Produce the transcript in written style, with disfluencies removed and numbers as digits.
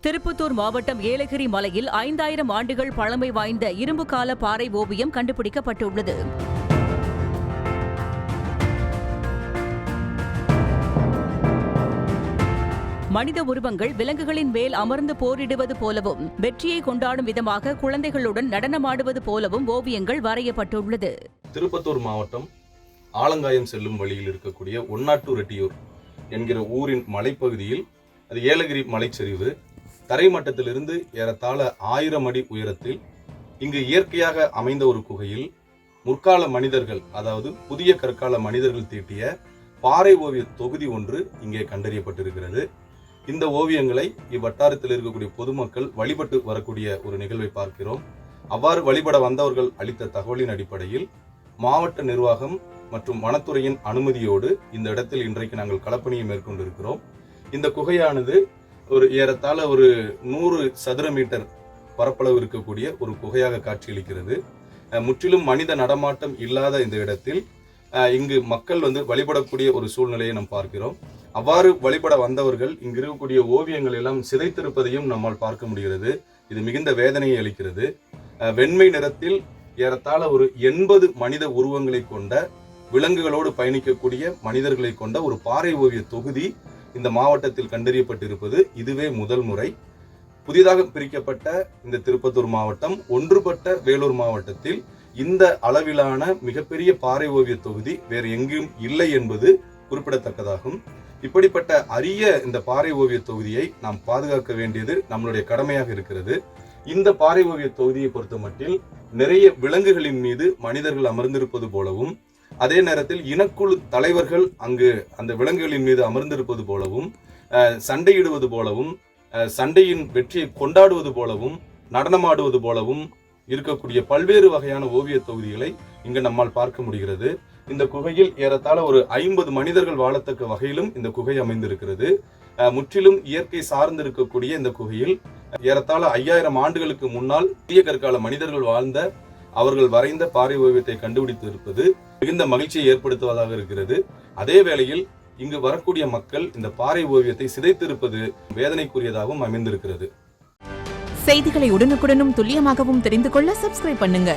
திருப்பத்தூர் மாவட்டம் ஏலகிரி மலையில் 5000 ஆண்டுகள் பழமை வாய்ந்த இரும்பு கால பாறை ஓவியம் கண்டுபிடிக்கப்பட்டுள்ளது. மனித உருவங்கள் விலங்குகளின் மேல் அமர்ந்து போரிடுவது போலவும், வெற்றியை கொண்டாடும் விதமாக குழந்தைகளுடன் நடனமாடுவது போலவும் ஓவியங்கள் வரையப்பட்டுள்ளது. திருப்பத்தூர் மாவட்டம் ஆலங்காயம் செல்லும் வழியில் இருக்கக்கூடிய ஒன்னாட்டூரெட்டியூர் என்கிற ஊரின் மலைப்பகுதியில், அது ஏலகிரி மலைச்சரிவு, தரைமட்டத்திலிருந்து ஏறத்தாழ 1000 அடி உயரத்தில் இங்கு இயற்கையாக அமைந்த ஒரு குகையில் முற்கால மனிதர்கள், அதாவது புதிய கற்கால மனிதர்கள் தீட்டிய பாறை ஓவிய தொகுதி ஒன்று இங்கே கண்டறியப்பட்டிருக்கிறது. இந்த ஓவியங்களை இவ்வட்டாரத்தில் இருக்கக்கூடிய பொதுமக்கள் வழிபட்டு வரக்கூடிய ஒரு நிகழ்வை பார்க்கிறோம். அவ்வாறு வழிபட வந்தவர்கள் அளித்த தகவலின் அடிப்படையில் மாவட்ட நிர்வாகம் மற்றும் வனத்துறையின் அனுமதியோடு இந்த இடத்தில் இன்றைக்கு நாங்கள் களப்பணியை மேற்கொண்டிருக்கிறோம். இந்த குகையானது ஒரு ஏறத்தாழ ஒரு 100 சதுர மீட்டர் பரப்பளவு இருக்கக்கூடிய ஒரு குகையாக காட்சியளிக்கிறது. முற்றிலும் மனித நடமாட்டம் இல்லாத இந்த இடத்தில் இங்கு மக்கள் வழிபடக்கூடிய ஒரு சூழ்நிலையை நாம் பார்க்கிறோம். அவ்வாறு வழிபட வந்தவர்கள் இங்கு இருக்கக்கூடிய ஓவியங்கள் எல்லாம் சிதைத்திருப்பதையும் நம்மால் பார்க்க முடிகிறது. இது மிகுந்த வேதனையை அளிக்கிறது. வெண்மை நிறத்தில் ஏறத்தாழ ஒரு 80 மனித உருவங்களை கொண்ட, விலங்குகளோடு பயணிக்கக்கூடிய மனிதர்களை கொண்ட ஒரு பாறை ஓவிய தொகுதி இந்த மாவட்டத்தில் கண்டறியப்பட்டிருப்பது இதுவே முதல் முறை. புதிதாக பிரிக்கப்பட்ட இந்த திருப்பத்தூர் மாவட்டம் ஒன்றுபட்ட வேலூர் மாவட்டத்தில் இந்த அளவிலான மிகப்பெரிய பாறை ஓவிய தொகுதி வேறு எங்கும் இல்லை என்பது குறிப்பிடத்தக்கதாகும். இப்படிப்பட்ட அரிய இந்த பாறை ஓவிய தொகுதியை நாம் பாதுகாக்க வேண்டியது நம்மளுடைய கடமையாக இருக்கிறது. இந்த பாறை ஓவிய தொகுதியை பொறுத்த மட்டில் நிறைய விலங்குகளின் மீது மனிதர்கள் அமர்ந்திருப்பது போலவும், அதே நேரத்தில் இனக்குழு தலைவர்கள் அங்கு அந்த விலங்குகளின் மீது அமர்ந்திருப்பது போலவும், சண்டையிடுவது போலவும், சண்டையின் வெற்றியை கொண்டாடுவது போலவும், நடனமாடுவது போலவும் இருக்கக்கூடிய பல்வேறு வகையான ஓவிய தொகுதிகளை இங்கு நம்மால் பார்க்க முடிகிறது. இந்த குகையில் ஏறத்தாழ ஒரு 50 மனிதர்கள் வாழத்தக்க வகையிலும் இந்த குகை அமைந்திருக்கிறது. முற்றிலும் இயற்கை சார்ந்திருக்கக்கூடிய இந்த குகையில் ஏறத்தாழ 5000 ஆண்டுகளுக்கு முன்னால் புதிய கற்கால மனிதர்கள் வாழ்ந்த, அவர்கள் வரைந்த பாறை ஓவியத்தை கண்டுபிடித்து இருப்பது மிகுந்த மகிழ்ச்சியை ஏற்படுத்துவதாக இருக்கிறது. அதே வேளையில் இங்கு வரக்கூடிய மக்கள் இந்த பாறை ஓவியத்தை சிதைத்திருப்பது வேதனைக்குரியதாகவும் அமைந்திருக்கிறது. செய்திகளை உடனுக்குடனும் துல்லியமாகவும் தெரிந்து கொள்ள சப்ஸ்கிரைப் பண்ணுங்க.